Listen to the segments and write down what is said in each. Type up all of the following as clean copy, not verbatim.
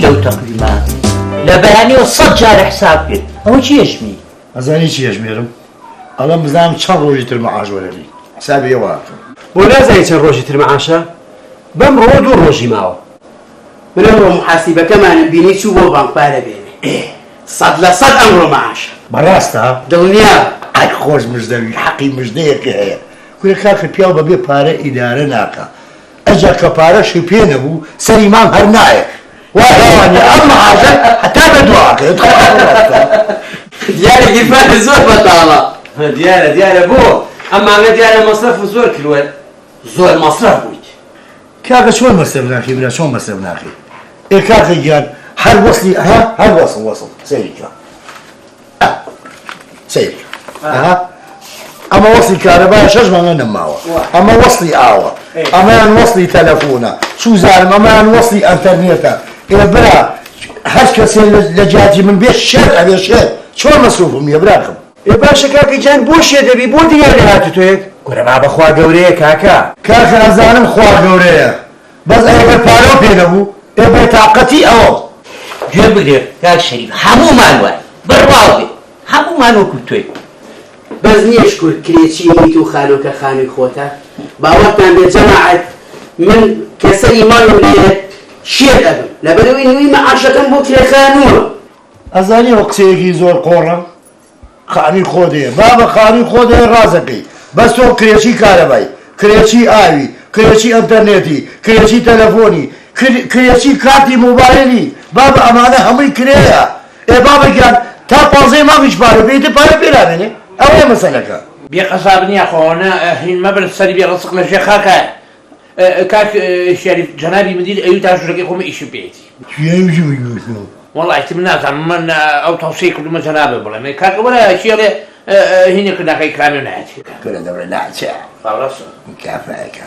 لەو تەقویمە لە بەیانیەوە 100 جار حساب کرد ئەوە چی ژمی؟ ئەزانی چی ژمێرم؟ ئەڵەم بزانم چەند ڕۆژی تر مەعاش وەرەبی حسابی ئێوە ئاکەم بۆ نازانی چەند ڕۆژی تر مەعاشە؟ بەمڕۆ 2 ڕۆژی ماوە من ئەمڕۆ محاسیبەکەمانم بینی چوو بۆ بانکپارە بێنێ 100% ئەمڕۆ مەعاشە بەڕاستە؟ دڵنیا ئای خۆش مژدەوی حەقی مژدەیەکی هەیە کورە کاکە پیاو بەبێ پارە ئیدارە ناکە ئەجا کە پارەشی پێ نەبوو سەری مام هەر نایە وایوانی ئەم مەعاشە هەتا بەدواکەێت دیارە گیرفانە زۆر بەتاڵە دیارە بۆ ئەمانە دیارە مەسرەف زۆر کردووە زۆر مەسرەف بوویت کاکە چۆن مەسرف ناخی برا چۆن مەسرف ناخی ئێ کاکە گیان هەر وەسلی هەر وەسڵ سەیریکە سەیریکە ئەمە وەسلی کارەبایە 6 مانگە نەماوە ئەمە وەسلی ئاوە ئەمەیان وەسلی تەلەفۆنە سوزارم ئەمەیان وەسلی ئەنتەرنێتە ئێ برا هەر کەسێ لە جاتی من بێت شێت ئەبێ شێت چۆن مەسروفم نییە براکەم ئێ باشە کاکە گیان بۆ شێ دەبی بۆ دیار لە هاتوتۆیەک گورە با بەخوا گەورەیە کاکە کاکە ئەزانم خوا گەورەیە بەس ئەگەر پارە پێ نەبوو ئێ بێتاقەتی ئەوە گوێ بگرێ کاک شەریف هەموومان وای بڕواو بێ هەموومان وەکو تۆی بەس نییە شکور کرێچی نیت و خانووکە خانووی خۆتە باوەڕتان بێ جەماعەت من کەسەری ماڵم لێت شێر ئەبم لەبەرەوەی نوێی مەعاشەکەم بۆ کرێخانووە ئەزانی ئەو قسەیەکی زۆر قۆڕە خانی خۆ دێ با بە خانی خۆ دێ ڕازەکەی بەس تۆ کرێچی کارەبای کرێچی ئاوی کرێچی ئەنتەرنێتی کرێچی تەلەفۆنی کرێچی کارتی مۆبایلی با بە ئەمانە هەمووی کرێیە ئێ بابەگیان تا 15 مانگیش پارە بێتە پارە پێرانێنێ ئەوەیە مەسەلەکە بێقەساب نییە خۆوانە هین مەبر سەری بێ ڕسق لە ژێ خاکە کاک شەریف جەنابی مدیر ئەوی تا ژوورەکەی خۆمە ئیشم پێێتی وەڵی من نازانم من ئەو تەوسەی کردومە جەنابێ بڵێم کاکە وەرە چێڵێ هینێک ناکەی کامی نایەتی کورە دەبرە ناچە کافەکە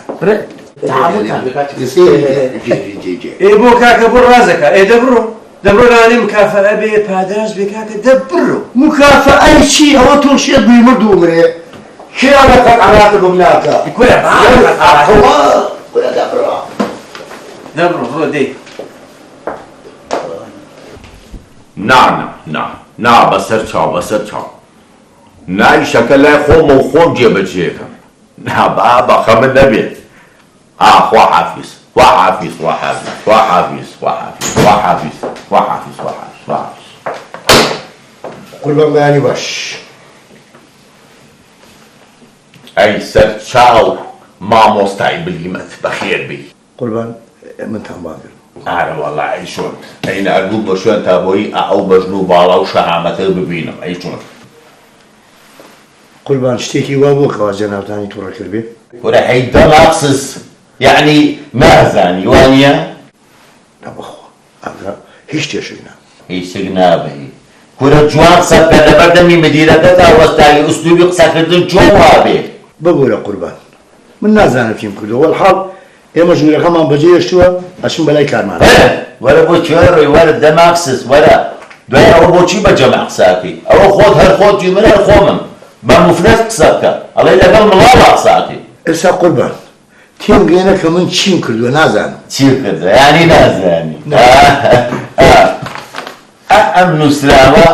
ئێ بۆ کاکە بۆ ڕازەکە ئێ دەبڕۆ دەبڕۆنانی مکافەئە بێ پاداش بێ کاکە دەبڕۆ مکافەئەی چی ئەوە تۆشیە دوی مردوو مرێ کێڵەکەت عراقە بم ناکە کورە کورە دەبڕۆ دەبڕۆ دەی نا بەسەر چاو نایشەکە لای خۆمە و خۆم جێبەجێکەم با بەخە من نەبێت خوا حافیز قوربان بەیانی باش ئەی سەر چاو مامۆستای بلیمەت بەخێر بی قوربان من تەمباگرم ئارە وەڵا ئەی چۆن ئەینە ئەرگوو بە شوێن تا بۆی ئەو بەژن و باڵا و شەهامەتە ببینم ئەی چۆن قوربان شتێکی وا بۆ کەوا جەنابتانی تووڕە کرد بێ وەرە هەی دەڵاقسس یعنی نازانی وانە نەبەخوا ئەمرا هیچ تێشێکنا هیچێک نابێ کورە جوان سەرکە لەبەر دەمی مدیرەکە تا وەستایی ئوستوبی قسەکردن چۆن وابێ بگۆرە قوربان من نازانم چیم کردو وەڵحاڵ ئێمە ژوورەکەمان بەجێ هێشتووە ئەچم بەلای کارمان وەرە بۆ کوێڕۆی وەرە دەماقسس وەرە دوای ئەوە بۆچی بە جەمع قساکەی ئەوە خۆت هەر خۆتی من هەر خۆمم بە مفرەت قسە بکە ئەڵێ لەگەڵ مڵاوە قساکەی ئێستا قوربان تێم گەێنە کە من چیم کردووە نازانم چی کردە یانی نازانی ئەم نووسراوە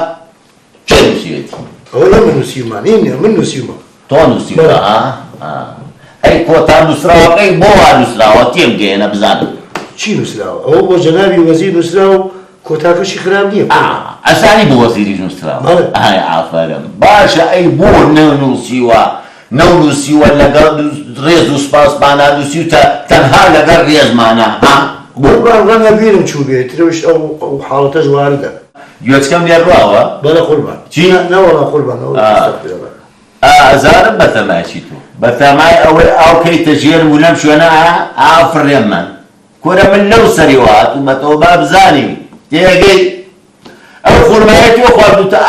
چێ نووسیوێتی ئەوە لە من نووسیمان اینە من نووسیمە تۆ نووسیوە ئەی کۆتا نووسراوەکەی بۆ وا نووسراوە تێم گەێنە بزانم چی نووسراوە ئەوە بۆ جەنابی وەزیر نووسراوە و کۆتاکەشی خراپ نییە ئەسانی بۆ وەزیری نووسراوە ئای ئافەرم باشە ئەی بۆ نەونووسیوە لەگەڵ ڕێز و سپاسمانە نووسیوتە تەنها لەگەڵ ڕێزمانە قوربان ڕەنگە بیرم چوو بێت ترەویش ئەو حاڵەتەش واردە گوێچکەم لێڕواوە بەڵێ قوربان چی نەوەڵا قوربان ئازارم بەتەماشی تۆ بەتەمای ئەوەی ئاوکەیتە ژێرم و لەم شوێنە ئافڕێم من کورە من لەو سەریوە هاتوومەتەوە با بزانی تێگەی ئەو خورمایەتیوە خواردوتە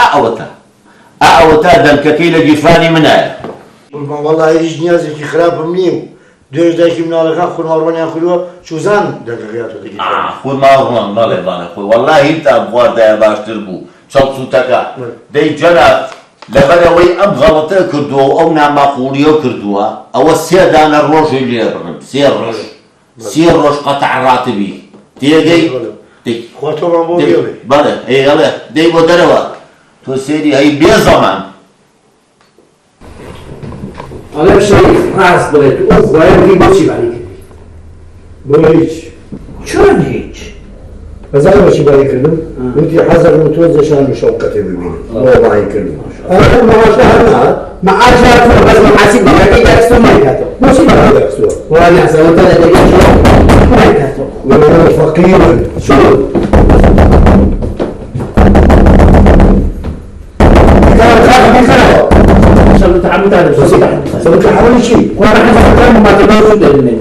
ئەوەتە دەمکەکەی لە گیرفانی منایە قوربان وەڵای هیچ نیازێکی خراپم نییە و دوێژ دایکی مناڵەکان خورماڕوانیان خوردووە چوزان دەگەڕێتەوە دەگیرفانی خورماڕوان بەڵێ بەڵێ خۆی وەڵاهی تا بخواردایە باشتر بوو چەڵ سووتەکە دەی جەناب لەبەرەوەی ئەم غەڵەتە کردووە و ئەو ناماخوڵیە کردووە ئەوە 3 دانە ڕۆژی لێڕن 3 ڕۆژ قەتع ڕاتبی تێگەی دەی خۆتۆمان بۆ گێڵێ بەڵێ ئەڵێ دەی بۆ دەرەوە تۆ سێری هەی بێ زەمان ئەڵێ شەریف ڕاست بڵێت ئەو خوایەکی بۆچی باری کردی بۆ هیچ چۆن هیچ بەزانە بەچی باری کردم وتی حەزەر و تۆ زەشان و شەوکەتێ ببینم بۆ باری کردم ئەڵێ مەواشە هەر نهات معاش هاتووە بەس مەحاسیب بەکەی دەرسۆ نایکاتەوە بۆچی نەدەرسووە وای ناسەوەتە لە دەگەی نایکاتەوە وەڵێ فەقیرن چۆن سلوت عمود هذا سەرۆکە حەوەی چی وانا حسب كلام ما تقدروا تدلني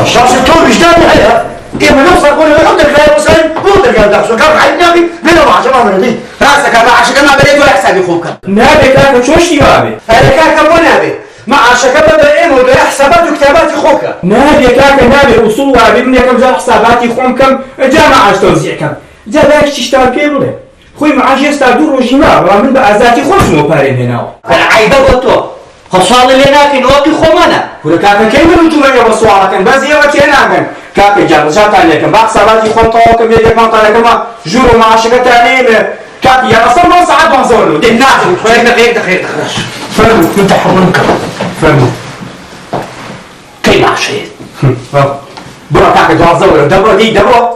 شخص تۆ وجدان هەیە ئێمە لەو سەرگۆنەوە ئەو دەرگای وەسەین بۆ دەرگای داخسۆ کار حەیب نابی بێنە بەعاشەما بەرەدەی راسك ما عشان ما بديت ولا حسابي خوك نابێ کاکە چۆشتی وابێ هذا كاكا مو نابي معاشك بدا ايمو ولا حسابات وكتاباتي خوك نابێ کاکە نابێ وصول وابێ من یەکەم جار حساباتی خۆم کەم جا مەعاش تۆزیعکەم جا باش چیشتان پێ بڵێ خۆی مەعاش ئێستا دوو ڕۆژی ماوە من بە ئازاتی خۆشمەوە پارێم هێناوە عیبە بۆ تۆ خۆساڵی لێ ناکەین وەکی خۆمانە کورە کاکەکەی من تومەنێ بە سوالەکەن بەس ئێوە تێناگەن کاکە جان ڕژاتان لێکم با حساباتی خۆم تەواوکەم یەکێکمانتانەکەمە ژوور و مەعاشەکەتان نێمێ كاتي يا أصلا ما صعد وانزورلو دي ناخذ دقيقة فرمو كنت حرمك فرمو كي معشيت برا كاكا جوانزورلو دبرو دي دبرو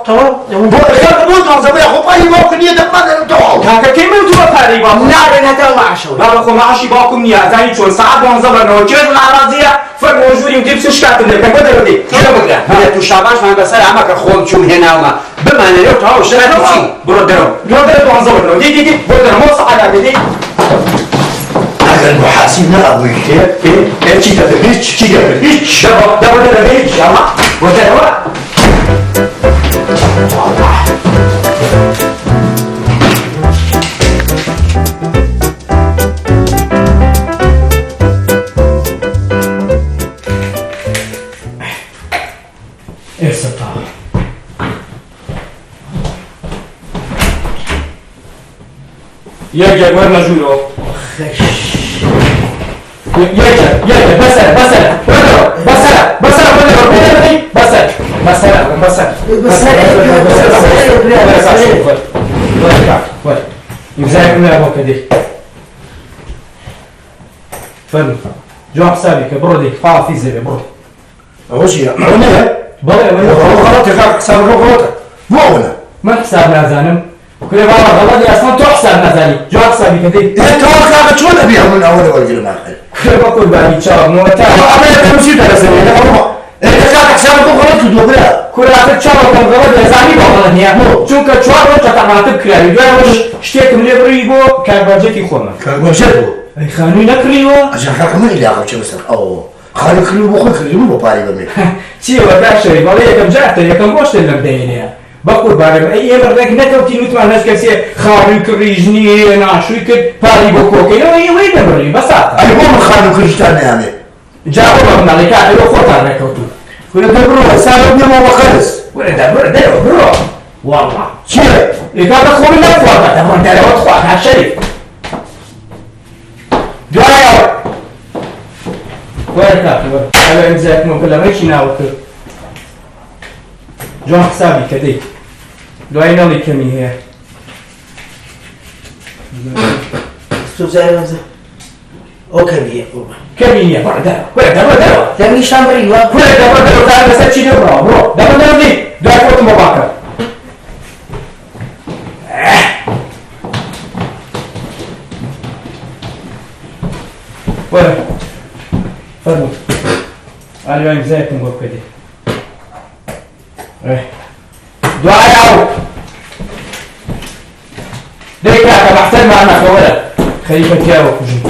بۆ تازەبێ خۆپایی باوکن نیە دەقادەن تۆ كاكا كي من تبا فاري باكو ناري نتا معاشو بابا خو معاشي باكو نيا زاني چون صعد وانزورلو كيف العراضية فرمو جوري وديب سشكات لكن بدرو دي كيف بقى هذا تو شاباش ما بسال عمك خوم شوم هنا وما بمعنى لو تعاو شنو برو درو وانزورلو دي برو درو مو صعد دي هذا المحاسب نابوي ايه چی داره هیچ چی داره هیچ دبر داره هیچ يلا ودرو ارسطا يرجع وين مجنون يرجع جو حسابك برودي فافي زي برو ئەوەشیە ئەوە بەڵێ غەڵەتە کاک حسابەکە غەڵەتە بۆ ئەوە من حساب نازانم كل ما غلط اصلا تو حساب نزاني جو حسابي كدي تەوا کاکە چۆن ئەبێ من ئەوە وەرگرم ئاخر كل ما كل بالي شهر مو تا ئەمە چی دەرەسەوە کاک حسابەکە غەڵەت کردووە برا كل اخر شهر كم غلط نزاني بغلط نيا چونك چوار روز تماتب كراوي دو روز شتيكم لي بريبو كان باجتي خوما کارگۆشت بوو اي خانوي نكريو ئەجا کاکە من علاقەم چێ بەسەر ئەو خالی کردو بۆ خۆی کردی بۆ پارەی بەمێ چی وەدا شەری بەڵێ یەکەم جارتە یەکەم بۆشتە لەم دەینەیە بەقور بارم ئەی ئێمە ڕێک نەکەوتی نوتمان هەست کەسێ خاڕووی کڕی ژنی ناشووی کرد پاری بۆ کۆکەینەوە ئێوەی دەبڕی بەساتە ئەی بۆ من خان و کردیتان نەیانێ جا بۆ بە مناڵی کاتەوە خۆتان ڕێکەوتوو کورە دەبڕۆ ساڵ بێمە بە قەرز وەرە دەبڕە دەرەوە بڕۆ واڵڵا چییە ئێکاتە خۆمی نەخواتە دەبڕۆن دەرەوە خوات ها شەریف دوایەوە وەرە کاتە وەرە ئەوە ئەمزایەتمە کە لەمەیکی ناوە کرد جوان حسابی کە دەی دوای نەڵی کەمی هەیە ئەو کەمیە قوربان کەمی نییە بڕە دەرەوە دەمیشتان بڕیوە کورە دەبڕە تا لەسەر چی دەبڕەوە بڕۆ دەبڕی دوای خۆتم بۆ باکە وەرە فەرموو ئالوای ئیمزایەکم بۆ بکەدێ دوای ئەو دەی کاکە مەحسەنمان نەخە وەرە خەریکە پیاوە کوژم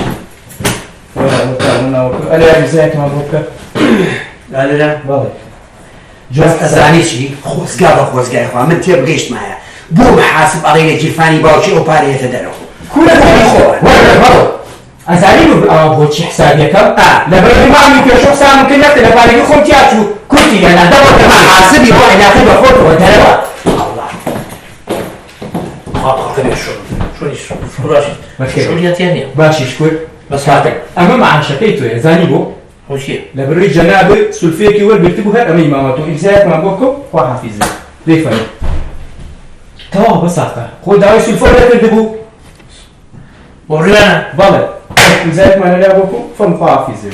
ئەلوای ئیمزایەکمان بۆ بکە لالەرە بەڵێ جۆز ئەزانی چی خۆزگا بە خۆزگایخوا من تێبگەیشتمایە بۆ محاسب ئەڵێنە جیرفانی باوکی ئەو پارەیەتە دەرەوە کورە وەرە بەڵێ ئەزانی ئەوە بۆچی حسابیەکەم لەبەر مامی پێشۆ حسابم کرد نەکرد لە پارێکی خۆم تیا چوو كنتي أنا دورت مع حاسبي وأنا أخذ أخوته وتلوى الله خلينا شو راشد مشكلة شو اللي تاني باشي شكر بس هاتك أما مع شكيته يا زاني بو وشي لبري جنابه سلفيكي ول بيكتبوا هر أمي ماماتو إجزاءات ما بوكم وحافظه ليه فاهم تمام بس هذا خد دواء سلفور لا تكتبوا ورينا بلى إجزاءات ما نلاقي بوكم فم حافظه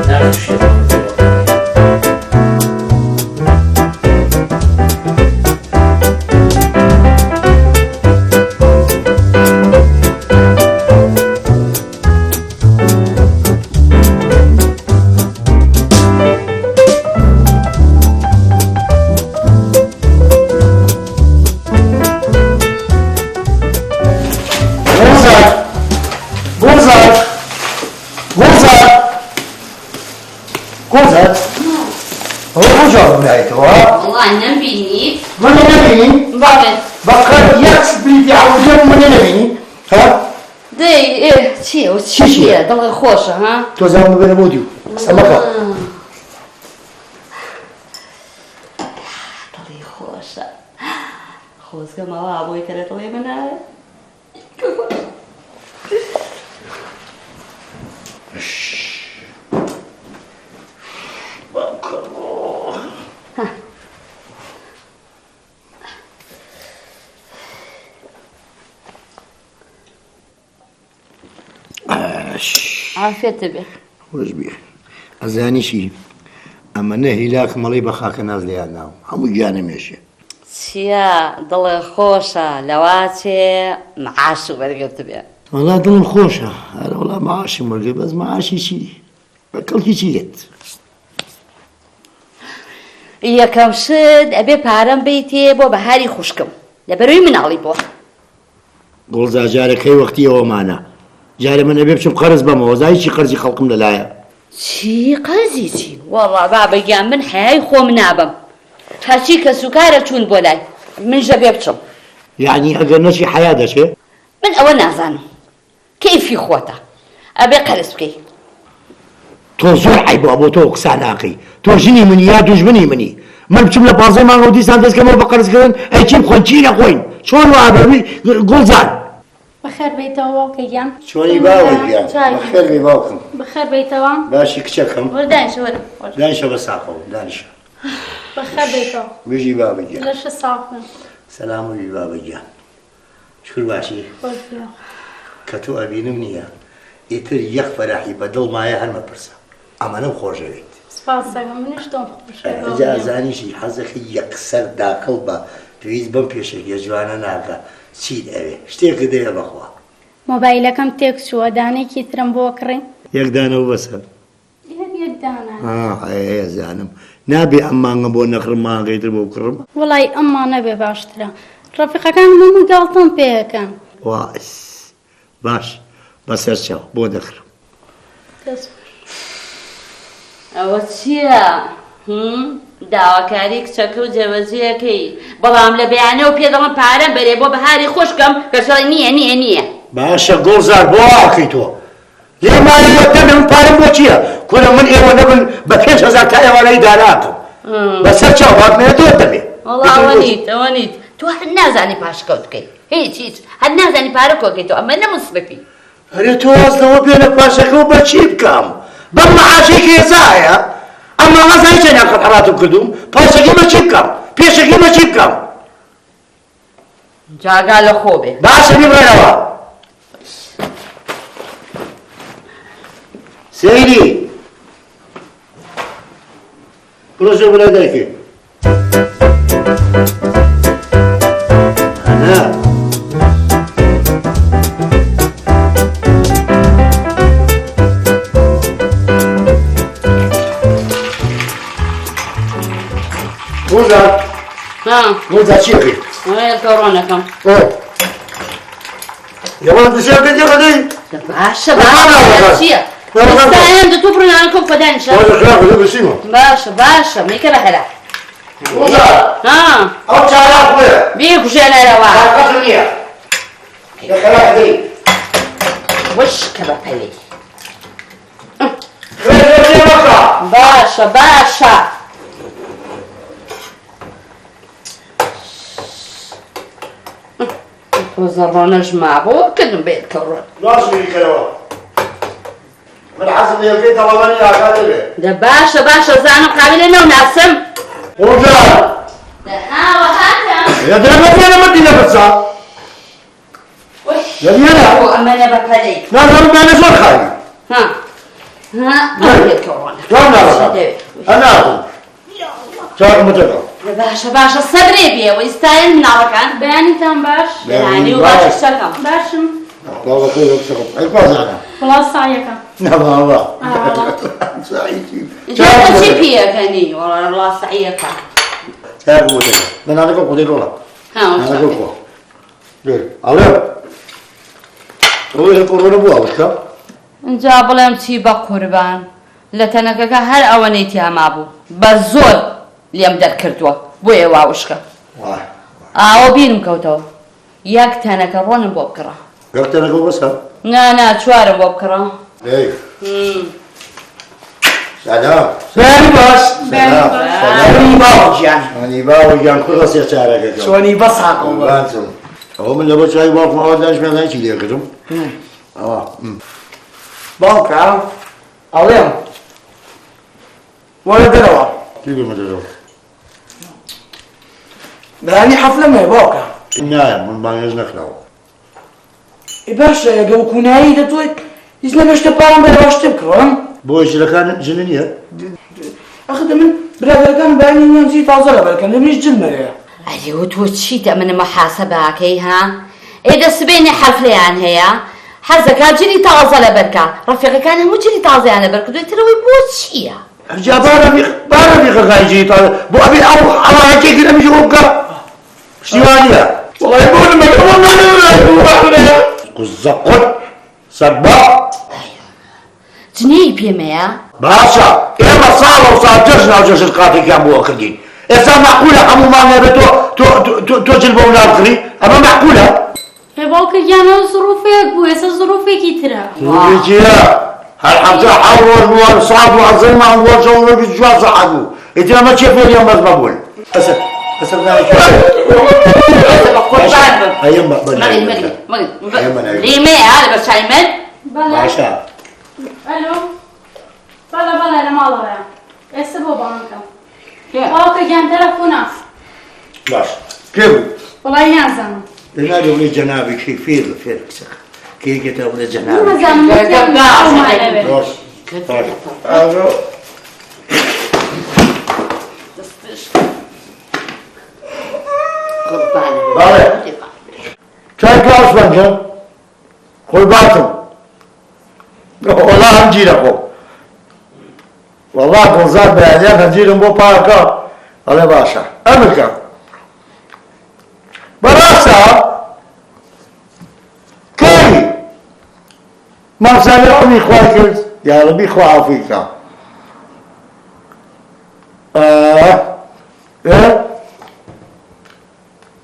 نعرف الشيء قوزت هو رجع بنايته والله نبيني من نبيني بابا بقى يكس بيدي عاوزين من نبيني ها دي ايه شي ضل خوشه ها تو زمان بين بوديو سمكة ضل خوشه خوش كما ابوي كده طلع منها عافية بك وش بيه أزاني شي أما نهي لك مالي بخاك ناز ليانا همو جاني ماشي شيا ضل خوشه لواتي معاشو برقبت بيه والله ضل خوشة أنا والله معاشي مرقب بس معاشي شي بكل شيء یەکەم شت ئەبێ پارەم بیتێ بۆ بەهاری خوشکم لەبەروی مناڵی بۆ گوڵزا جارەکەی وەختی ئەوەمانە جارە من ئەبێ بچم قەرز بەمەوە زای چی قەرزی خەڵکم لەلایە چی قەرزی چی وەڵا بابەگیان من حیای خۆم نابم هەرچی کە سوکارە چوون بۆ لای من ژەبێ بچم یعنی ئەگەر نەچی حیا دەچێ من ئەوە نازانم کەیفی خۆتە ئەبێ قەرز بکەی تۆ زۆر عیبە بۆ تۆ قسە ناکەی تۆ ژنی منی یا دوژمنی منی من بچم لە 15 مانگە و دیسان دەستکەمەوە بە قەرزکردن ئەی چی بخۆین چی نەخۆین چۆن وابەروی گوڵزار بەخێر بیتەوە باوکەگیان چۆنی باوەگیان بەخێر بێ باوکم بەخێر بیتەوە باشی کچەکەم وەردانیشە دانیشە بە ساقەوە دانیشە بەخێر بیتەوە بژی بابەگیان لەشە ساڵن سەلام وی بابەگیان شکر باشی کە تۆ ئەبینم نییە ئیتر یەک فەراحی بە دڵ مایە هەر مەپرسە ئەمەنەم خۆشەوێت سپاسەکەم منیش دڵم خۆشە جازانیشی حەزەکەی یەکسەر داکەڵ بە پێویست بەم پێشەکیە جوانە ناکە چیت ئەوێ شتێکە دەیە بەخوا مۆبایلەکەم تێک چووە دانێکی ترم بۆ کڕی یەکدانەوە بەسەر یەکدانە ئەیە زانم نابێ ئەم مانگە بۆ نەخڕم مانگەیتر بۆ کڕم وڵی ئەمما نەبێ باشترە ڕەفیقەکان من گاڵتەم پێەکەن واس باش بەسەر چاو بۆ دەخرم ئەوە چییە؟ داواکاری کچەکە و جێوەجێەکەی بەڵام لە بەیانەوە پێدەڵم پارەم بەرێ بۆ بەهاری خوشکم کەشەڵی نییە باشە گوڵزار بۆ ئاکەی تۆ لێمانی وەتەمێ من پارەم بۆ چییە؟ کورە من ئێوە نەبن بە 5,000 تا ئێوانەی داناکەم بەسەر چاو باتمێنێت تۆ دەبێ وەڵا ئەوە نیت تۆ هەر نازانی پاشکەوت بکەیت هیچ هەر نازانی پارە کۆکەیت تۆ ئەمە نەموسڵفی هەرێ تۆ وەزنەوە بێنە پاشەکەەوە بە چی بکەم بەم مەعاشێکی هێزایە ئەمما غەزای چەندیان خەتەڕاتم کردوم پاشەکەی بە چی بکەم پێشەکەی بە چی بکەم جاگا لە خۆ بێ باشە بیبڕێنەوە سەیری بڕۆژە بۆ لای دایکێ هەنا گوڵزار چیەکەی کۆڕۆنەکەم یەوە دەسێکە دێڵەدەی باشە چییە؟ ئێستایان دە تۆ بڕنانەکەم خۆدانیشە باشە میکە بەهەرە ئەو چارا خۆیە بێکوژێنەرەوە قەت نییە وشکە بە پەلەی باشە باشە تۆزە ڕۆنەش مابوو کردم بێت کە ڕۆن ناشری کەرەوە من حەزم لێ تەواوانی ئاگا دەبێت دە باشە باشە زانم قابلە نەو ناسم ڕۆژە ئاوە هاتم یادرەمەتێنە مەدینە بچە لەبیێنە بۆ ئەمەنە بەپەلەی نازانمانە زۆر خاوی ها ها بێت کە ڕۆنە جوان ناڕەکە ئەناڵم چاکمەتەکە باشە باشە سەبرێ بێەوە ئیستایل مناڵەکان بەیانیتان باش بەیانی و باشی شەکەم باشم باوەکەی لەکسەکەم ئەی بازانە وڵات سایەکەم نەباوە چی پێەکەنی وڵا سەعیەکە چاکمەتەکە نانەکە خودی ڕۆڵە نانەکە خۆ ئەڵێ ڕۆی کۆڕۆنە بووە وشکە اینجا بڵێم چی بە قوربان لە تەنەکەکە هەر ئەوەنەی تیاما بوو بە زۆر لێم دەرکردووە بۆ ئێوە وشکە ئاوە بیرم کەوتەوە یەک تەنەکە ڕۆنم بۆ بکڕە یەک تەنەکە بەسە نا چوارم بۆ بکڕە سلام سلام باش سلام باوجیان ئەنی باوەگیان کوڕە سێ چارەکە چۆنی بەساقم بانچم ئەوە من لەبەر چای باوکمەوە داشمێنای چی لێکردم ئەوە باوکە ئەڵێم وەرە دەرەوە چی بێمە دەرەوە بەیانی حەفلەمێ باوکە نایە من بانگێز نەکراوە باشە ئەگە وکوونایی دەتوێت هیچ نەبێشتە پارم بەرەوەشتە بکڕم بۆ شیرەکان جنە نییە ئەخە من برادەکان بەیانی نیانزی تازە لە بەرکەن دەمێش جلمەرەیە ئەرێ و تۆ چیتە منە مەحاسەباکەی ها ئێدە سبێنێ حەفلەیان هەیە حەزەکە جلی تازە لە بەرکە ڕەفیقەکان هەموو جلی تازەیانە بەرکردوی ترەوەی بۆ چییە؟ جا بارە بیخەکانی تازە بۆ ئەبێ ئەوەیەکێکی لەمیش بۆ بکە شتیوانیە وڵای بۆ قوزە قوت سەبا جنێی پێمەیە؟ باشە ئێمە ساڵ و ساڵ جەژن و جەژن قاتێکیان بۆ کردین ئێستا مەعقولە هەمومان هەبێت تۆ جل بۆ نابکڕی ئەمە مەعقولە باوکە گیانەوە زروفێک بوو ئێستا زروفێکی ترە ڕوویجیە هەر حەمزە حەوڕۆژ بووە ساڵ و عەزەیمان بووە ژەوڕە بیست چوار سەعات بوو ئیتر ئەمە چێ فێریان بەس بەبوون ئەسەر نایکە لیمەیە بەرچای من؟ باشە ئەلۆ بەڵە لە ماڵەوەیە ئێستا بۆ بانکەم باوکە گیان تەلەفۆنە باش پێ بوو وڵای نازانم لەنادە بڵێ جەنابێکی فێر قسەکە کێکێتە بڵێ جەنابێک نازانم ڕۆژ باڵێ چای کاس بەنجە خۆی باتم وەڵا هەم گیرە خۆ وەڵا گڵزار بەیانیان هەنجیرم بۆ پاکە ئەڵێ باشە ئەمەکە بەڕاستە کەی مامسانی ئەمی خوای کرد یارەبی خوا عەفویکە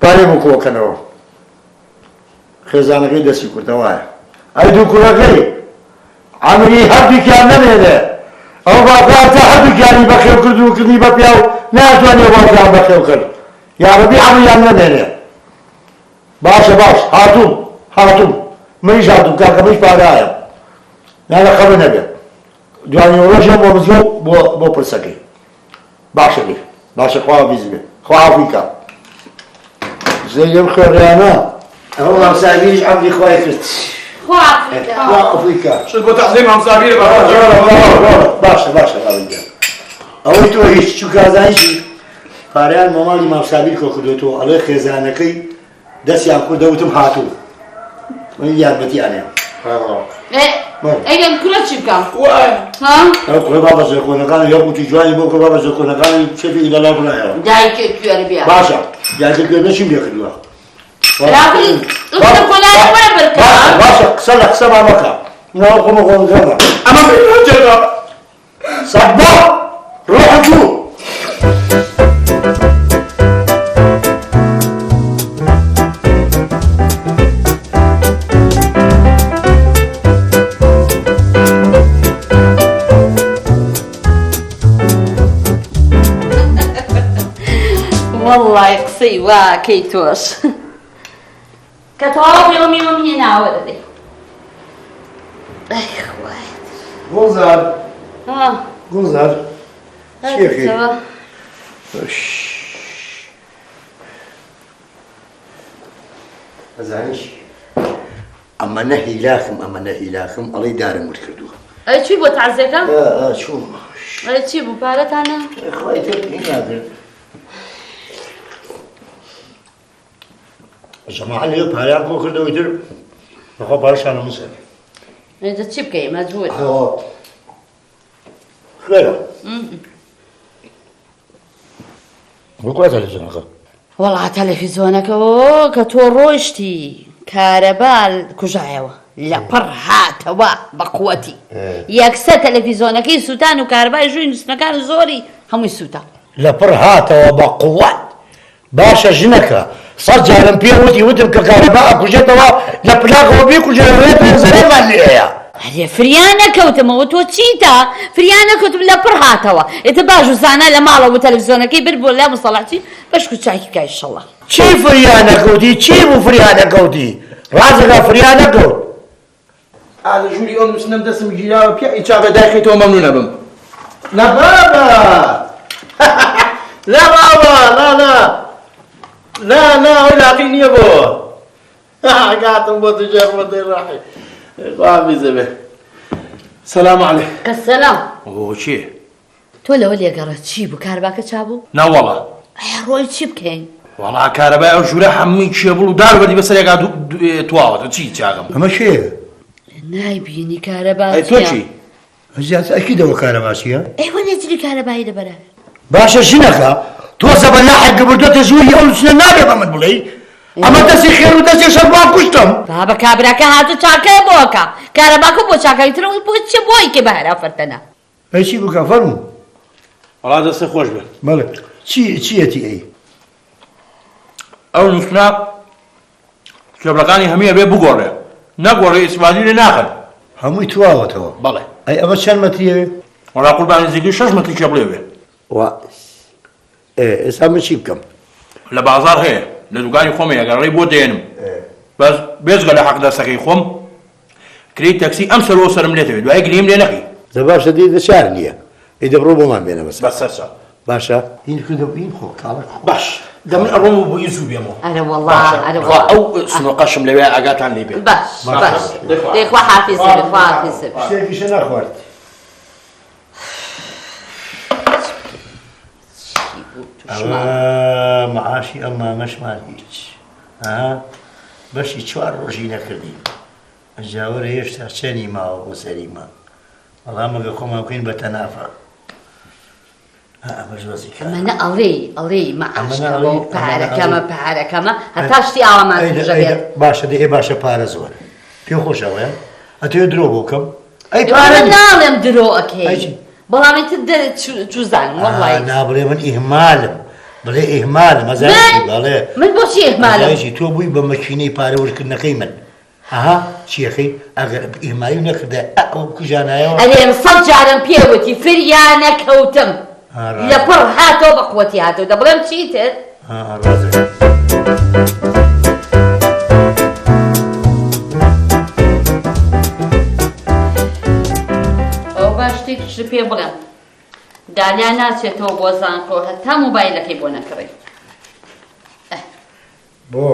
پارێ بۆ کۆکەنەوە خێزانەکەی دەستی کردەوەیە ئەی دوو کوڕەکەی عەمری هەردووکیان نەمێنێ ئەو باکاتە هەردووکیانی بەخێو کرد و کردنی بە پیا و ناتوانێ باکیان بەخێو کرد یارەبی عەمریان نەمێنێ باشە باش هاتووم منیش هاتووم کاکەمەش پارایە نانە خەبر نەبێت دوانی ڕۆژیان بۆ بزۆ بۆ پرسەکەی باشە خوا بیزی بێت خوا عەفویکە زەیەم خێڕیانە ئەوە مامساویش عەمری خوای کرد خوا عەفویکە شت بۆ تەحزیل مامساویرە باشە ئەوەی تۆ هیچ چوو کازانیشی پاریان ماماڵی مامساویر کۆ کردوێتەوە ئەڵێ خێزانەکەی دەستیان کردەوتم هاتوو من یارمەتیانێ ئەگەن کوڕە چی بکەم؟ ئەو کوڕە بابە زێکۆنەکانی یەکوتی جوانی بۆ کە بابە زێکۆنەکانی شەفی لەلا بڵایەوە دایکێ کوێرە بێ باشە دایکە کوێرە چیم لێ کردووە باشە قسە لە قسەمان مەکە ناوە خۆمە خۆمەکەمە ئەمە جێگا سەبا ڕۆح جوو والله قسەی واکەی تۆش کە تەواو میوەمی ناوەرە دەی ئەی خوای گوڵزار گوڵزار چێکی ئەزانیش ئەمە نەهیلاخم ئەمە نەهیلاخم ئەڵێ دارم ورد کردووە ئەی چی بۆ تازیەکە؟ چوو ئەی چی بوو پارەتانە؟ خۆی تێ ناگرن جەماعەت لێ پاریان بۆ کردەوەی تر بەخوا پارەشانە مسەر ئەیدە چی بکەی مەجبور خێرە بۆ تەلەڤیزیۆنەکە وەڵا تەلەڤیزیۆنەکەەوە کە تۆ ڕۆیشتی کارەبا کوژایەوە لەپڕ هاتەوە بە قووەتی یەکسە تەلەڤیزیۆنەکەی سووتان و کاربای ژووی نووسنەکان زۆری هەمووی سووتان لەپڕ هاتەوە بە قووەت باشە ژنەکە سەد جارم پێ وتم کە کارەبا ئەکوژێتەوە لە پلاکەوە بیکوژێت زەرێمان لێیە هەرێ فریان نەکەوتمەوە تۆ چیتە فریان نەکەوتم لەپڕ هاتەوە ئێتە باش و زانە لە ماڵەوە تەلەڤیزیۆنەکەی بر بۆ لای مەسەڵاتی بەشک و چاکی کای شەڵە چی فریان نەکەوتی چی بوو فریان نەکەوتی ڕازەکە فریان نەکەوت ئالە ژووری ئەو نووسنەم دەستم گیراوە پیا ئیچاقە داخیتەوە مەمنونە بم لا بابا لا بابا لا ئەوی لاقی نییە بۆ گاتم بۆ تجار بۆ دەیڕاحی خوا بێ سەلام عەلەیکم کەسەلام ئۆ چییە؟ تۆ لەوە لێگەڕە چی بوو کارباکە چابوو؟ ناوەڵە ئەیا ڕۆی چی بکەین؟ وەڵا کارەبای ئەو ژوورە هەمووی کێ بوو و دار بەدی بەسەرێکا تواوەتە چی چاکەم ئەمە شێ نایبینی کارەبا ئەی تۆ چی؟ زیات ئەکیدەوە کارەباسیە ئەیوە نێجلی کارەبایی لەبەرە باشە ژنەکە تۆ زەبە لاحق بردۆتە زووری ئەو نووسنە نابێ بەمت بڵێ ئەمە دەستی خێر و دەستی شەر بۆ کوشتم بابە کابراکە هاتو چاکەیە بۆکە کارەباکە بۆ چاکەی ترەوەی بۆ چ بۆی کە بەهرا فەرتەنە ئەی چی بکە فەرموو وەڵا دەستە خۆش بێ بەڵێ چیەتی ئەی ئەو نووسنا کێبلەکانی هەمیە بێ بگۆڕێ نەگۆڕێ ئیسمانی لێ ناخن هەمووی تواوەتەوە بەڵێ ئەی ئەمە چەند مەتریەوێ وەڵا قوربانی زیگی 6 مەتری کێبڵێ بێ ئێستا من چی بکەم لە بازار هەیە لە دوکانی خۆمە یەگەڕێی بۆ دێنم بەس بێزگە لە حەق دەستەکەی خۆم کری تەکسی ئەم سەرەوە سەرم لێتەوێت دوای گلیم لێ نەخی زە باشە دی دەچار نییە ئەی دەبڕۆ بۆمان بێنە بەس بەسەرچە باشە هین کردە این خۆ کاڵک باش دەمن ئەڕۆم و بۆی زوو بێمەوە ئەرە وەڵا ئەرە ئەو سنۆقەشم لەوێ ئاگاتان لێ بێ باش دەیخوا حافیز بێ خوا حافیز بێ شتێکیشە نەخوارد ئەوە مەعاشی ئەمامەشمان هیچ بەشی 4 ڕۆژی نەکردین ئەجاوەرە هێشتا چەنی ماوە بۆ سەریما بەڵام ئەگە خۆمان بکەین بە تەنافە ئەمەش وەزیکە منە ئەڵێ مەعاشەوە و پارەکەمە هەتا شتی ئاوامان توژە بێت باشە دێ باشە پارە زۆر پێ خۆشەوەیە ئەتوێ درۆ بۆ بکەم ئەی پارە ناڵێم درۆ ئەکەی بەڵامی چوزان وەڵی نابڵێ من ئیهمالم بڵێ ئیهمالم ئەزانشی بەڵێ من بۆچی ئیهمالم تۆ بووی بە مەکینەی پارەوەرکردنەکەی من ئەها چیەکەی ئەگەر ئیهمالی نەکردە ئەو کوژانایەوە ئەلێم 100 جارم پێوتی فریان نەکەوتم لەپڕ هاتەوە بە قووەتی هاتەوە دەبڵێم چیتر ئەو باش شتێکیش پێ بڵێم دانیا ناچێتەوە بۆ زانکۆ هەتا مۆبایلەکەی بۆ نەکڕێت بۆ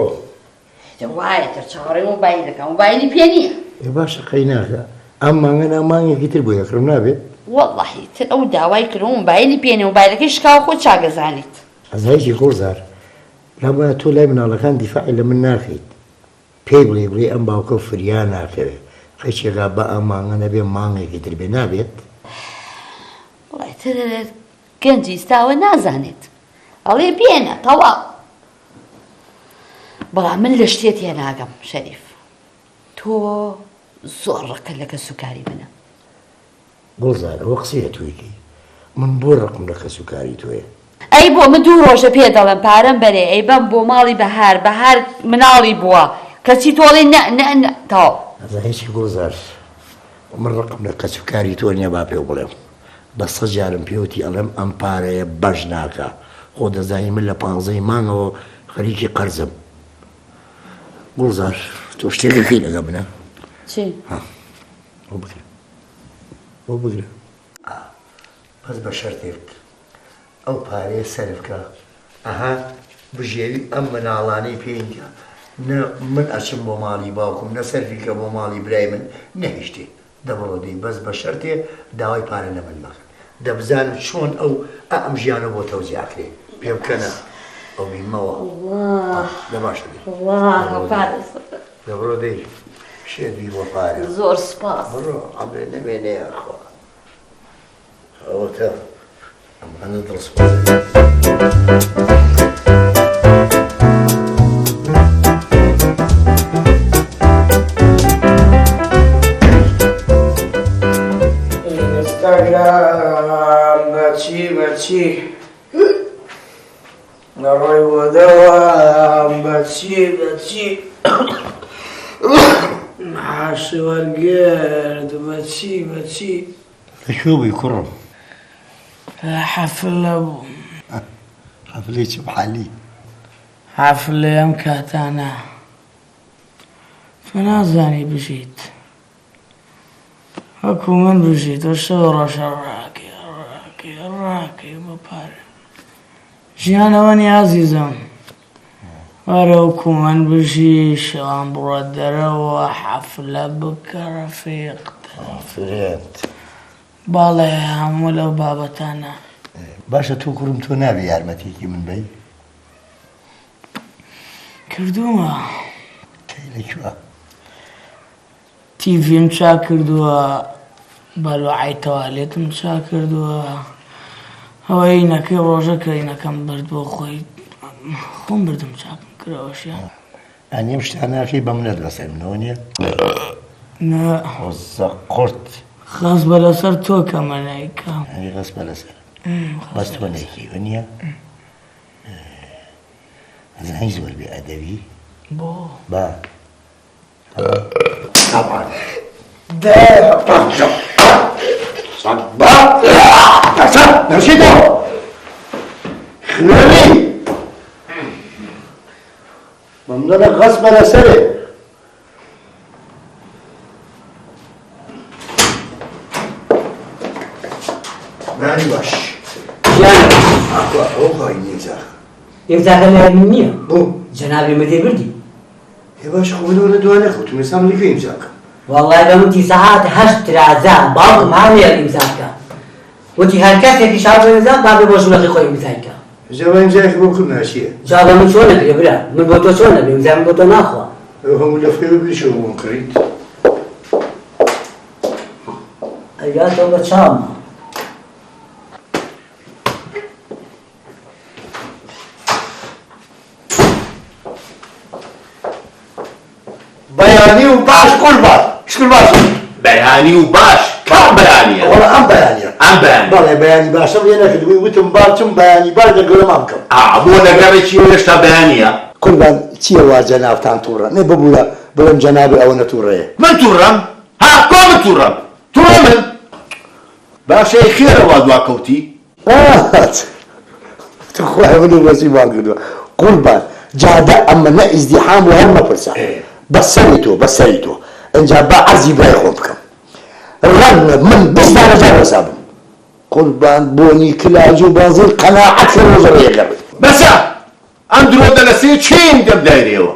وایە تر چاوەڕێ مۆبایلەکە مۆبایلی پێ نییە باشە قەی ناکە ئەم مانگە نامانگێکی تر بۆ یەکڕم نابێت وەڵڵاهی تر ئەو داوای کردم مۆبایلی پێنێ مۆبایلەکەی شکاوە خۆ چاگەزانیت ئەزایکی گۆڕزار لەبە تۆ لای مناڵەکان دیفاعی لە من ناکەیت پێی بڵێ ئەم باوکە فریان ناکەوێت خەیچێکا بە ئەم مانگە نەبێ مانگێکی تر بێ نابێت وڵای تر گەنجی ئێستاوە نازانێت ئەڵێ بێنە تەواو بەڵام من لە شتێت هێناگەم شەریف تۆ زۆر ڕقە لەکە سوکاری منە گۆڵزار ئەوە قسەیە توێکی من بۆ ڕقم لە کە سوکاری تۆیە ئەی بۆ من 2 ڕۆژە پێ دەڵێم پارەم بەرێ ئەی بەم بۆ ماڵی بەهار مناڵی بووە کەچی تۆڵی نە تاو ئەزا هیچی گۆزار من ڕقم لە کە سوکاری تۆ نییە با پێ بڵێم بە 100 جارم پێوتی ئەڵێم ئەم پارەیە بەش ناکە خۆ دەزانی من لە 15 مانگەوە خەریکی قەرزم گوڵزار تۆ شتێکەکەی لەگە منە چی؟ ئەو بگرە ئەو بگرە بەس بە شەرتێک ئەو پارەیە سەرفکە ئەها بژێوی ئەم مناڵانەی پێینجا من ئەچم بۆ ماڵی باوکم نە سەرفیکە بۆ ماڵی برای من نەهیشتێ دەبڕۆ دەی بەس بە شەرتێ داوای پارە لە من مەکەن دەبزانم چۆن ئەم ژیانە بۆ تەوزیاکرێ پێ بکەنە ئەو بیمەوە لە باشە دەبڕۆ دەی شێدوی بۆ پارە زۆر سپاس بڕۆ ئەمرێ نەمێنەیە خۆ ئەوەتە ئەمانە دڵسپاس بەچی نەڕۆی بۆ دەوام بەچی معاشی وەرگرت بەچی لەکوێ بووی کوڕم لە حەفلە بوو حەفلەی چ بحالی حەفلەی ئەم کاتانە تۆ نازانی بژیت وەکو من بژیت و شەو ڕۆژە ڕاکەی بۆ پارە ژیانەوە نی عەزیزم وەرە وەکو من بژی شەوان بڕۆ دەرەوە حەفلە بکە ڕەفیقت باڵێ هەموو لەو بابەتانە باشە تۆ کوڕم تۆ نابێ یارمەتێکی من بەی کردوومە کەی لەکوێ تیڤیم چا کردووە بەلوعای تەوالێتم چا کردووە ئەوە عینەکەی ڕۆژەکە عینەکەم برد بۆ خۆی خۆم بردم چاکم کراوەشیان ئەنیم شتاناکەی بە منە دەسەر منەوە نییە نە خۆزە قورت خاس بە لەسەر تۆ کە مەنایکە ئەنی خەس بە لەسەر بەس تۆ نێکیوە نییە ئەزانی زۆر بێ ئەدەبی بۆ با طبعا نرشدو خنالي ممنونك غصب على سري ماني باش يعني هو غايني زاخ يمزاك لها منية بو جنابي مدير بردي يا باش خويا ولا دواني خوت مسام لي فين زاك والله إذا متي ساعات هشت رعزان بعض معاوية الإمزاكة وتي هالكاسة في شعب الإمزاك بابي بوشو لقي خوي إمزاكة جابا إمزاك بوكم ناشية جابا من شو نبي برا من بوتو شو نبي إمزاك من بوتو ناخوا هم اللي في بلي شو منكريت أيها توبة شام بياني وباش كل باش شكل باش بەیانی و باش کام بەیانیە والله ام بياني ئەم بەیانی بەڵێ بەیانی باشە لێ نەکردووی وتم باچم بەیانی باش دەگەڵە مام بکەم بۆ لەگەڕێکی هێشتا بەیانیە قوربان چییە وا جەنابتان تووڕە نێ ببوورە بڵێم جەنابی ئەوە نەتووڕەیە من تووڕەم کۆ من تووڕەم تووڕە من باشەی خێرەوە دواکەوتی تخوای من وەزی وا کردووە قوربان جادە ئەمە نە ئیزدیحام و هەر مەپرسە بەسەری تۆ ئەنجا با عەرزی برای خۆم بکەم ڕەنگە من 20 هەزار حسابم قوربان بۆنی کلاج و بازڵ قەناعەت لە ڕۆژەڕەیە گەڕێت بەسە ئەم درۆدە لە سێ چین دەبدایرێەوە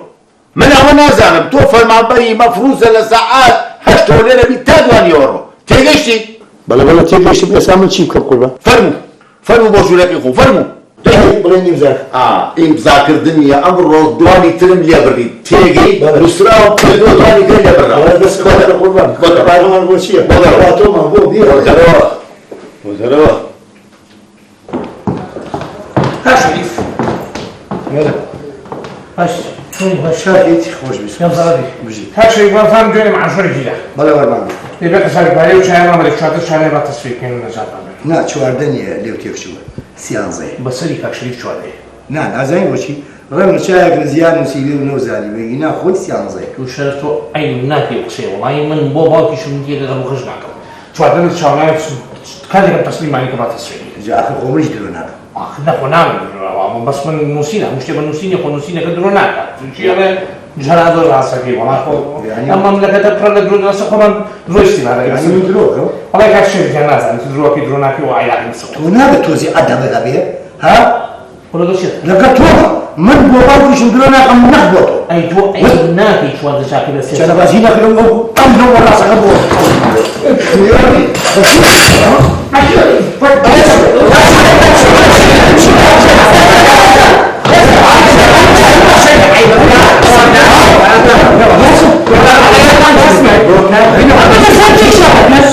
من ئەوە نازانم تۆ فەرمانبەری مەفروزە لە سەعات 8 لێرە بیت تا دوانیەوە تێگەشتی بەڵێ تێگەشتم ئێستا من چی بکەم قوربان فەرموو بۆ ژوورەکەی خۆ فەرموو بڵێ نیمزار ئیمزاکردنیە ئەمڕۆ دوانی ترم لێ بڕیت تێگەی نووسراوە کردووە دوانی تر لێ بڕا قوربان پارەمان بۆ چییە تۆمان بۆ بۆ دەرەوە ها شریف باش شاهد خۆش بیست ها شریف وەڵام دوێنێ معاشوەرێکی دا بەڵێ وەرمان دەبێتە سەرکاری و چایان ئەمەدە چوارتە شانەی با تەسفیرکردن نەجاتان نا چواردە نییە لێو تێکچووە سیانزەیە بەسەری کاک شریف چواردەیە نا نازانی بۆچی ڕەنگە چایەک لە زیان و سیلی و نەوزانی بێگی نا خۆی سیانزەیە تو شەر تۆ ئەی ناپێ قسەی وڵی من بۆ باوکیشم دیێ لەگەڵ خۆش ناکەم چواردە چاوانای کاتێکم تەسلیمانی کە با تەسفیری جا ئاخر خۆمەش درۆ ناکەم نخۆ نامێ بەس من نووسینە شتێ بە نووسینی خۆ نووسینەکە درۆ ناکات چیڵێ جارا زۆر ڕاستەکەی وەڵا خۆ ئەم مەملەکەتە پڕە لە درۆ دەستە خۆمان درۆستی وەڵای کاک شێرجان نازانێت درۆکەی درۆ ناکەی و ئایاقی مسڵ تۆ نابێت تۆزی ئەدەبە دەبێ ها وەڵا دۆشێت لەگە تۆ من بۆ باوکیشم درۆ ناکەم نەخ بۆ تۆ ئەی تۆ ئەی ناکەی چوارده چاکە لە سێ شەرەبازی نەکردم ئەم لەوە ڕاستەکە بۆ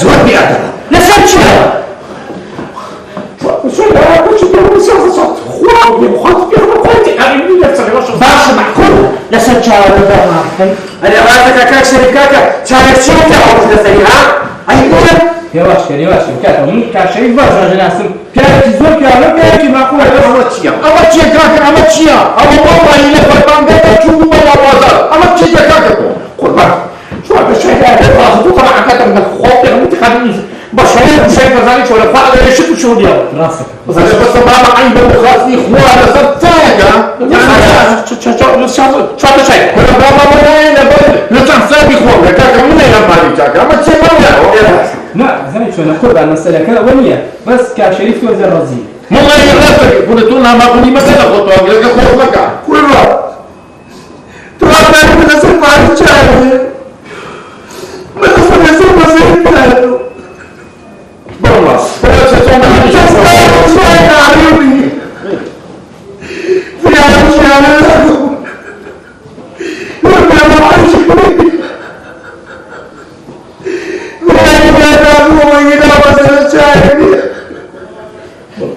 زۆر بێئەدەبە لەسەر چیە؟ باشە مەحکوم لەسەر چاوەڕێ ماکەن ئەرێ ڕاستەکە کاک شەریف کاکە چارەک چی تاوەڕێ لەسەری ها؟ ئەی بڵێن هێواشکە کاتە من کاشەی باش ڕژناسم پیاوێکی زۆر پیاوە پیاوێکی ماقوڵە ئەوە چییە؟ ئەوە چییە کاکە ئەمە چییە؟ ئەوە وەڵی لە فەرمانگەتە چوو بوومە بازار ئەمە چییە کاکە تۆ؟ قوربان شوارده شایدە تو طبعاً من خواب دارم انتخابی باشایی شاید بزنی چون فقط دارش تو شو دیار ڕاستە بزنی بس بابا عین بە خاصی خوا لەسەر تایەکە چوارده شاید بابا وەلای لە چەند ساتی خۆم لە کاکە منێ لەمباری کاکە ئەمە چی مەڵە نا زەنی چۆنە قوربان مەسەلەکە ئەوە نییە بەس کاشەریف تۆ زە ڕەزی مڵی ڕاستەکە بوونە تۆ ناماقونی مەکە لە خۆتۆ لەگە خۆت مەکە کوروا تو ئەمانی من لەسەر ماری چارێ من لەسەر مەسەری پارێ بەڵاس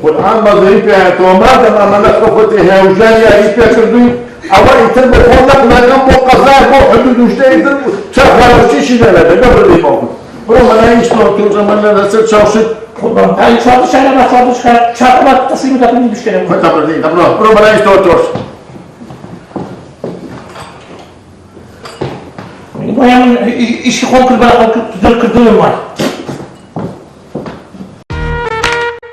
والآن بەزەری پێهاتەوە ئەمە نەخۆفەتی هێوژانی یاری پێکردووی ئەوە ئیتر بۆ خۆ نەقنەکەم بۆ قەزای بۆ حدود و شتەیتر چاخواوەچیشی لەلە دەگەڕێ بۆ برو مەلای تۆ من لەسەر چاوشت ئەی چوارده شاید با چوارده شاید چاقە با تصمیم دادم بیشتره برو مەلای تۆش باید من ایشی خۆم کرد بەڵام زۆر کردووە وای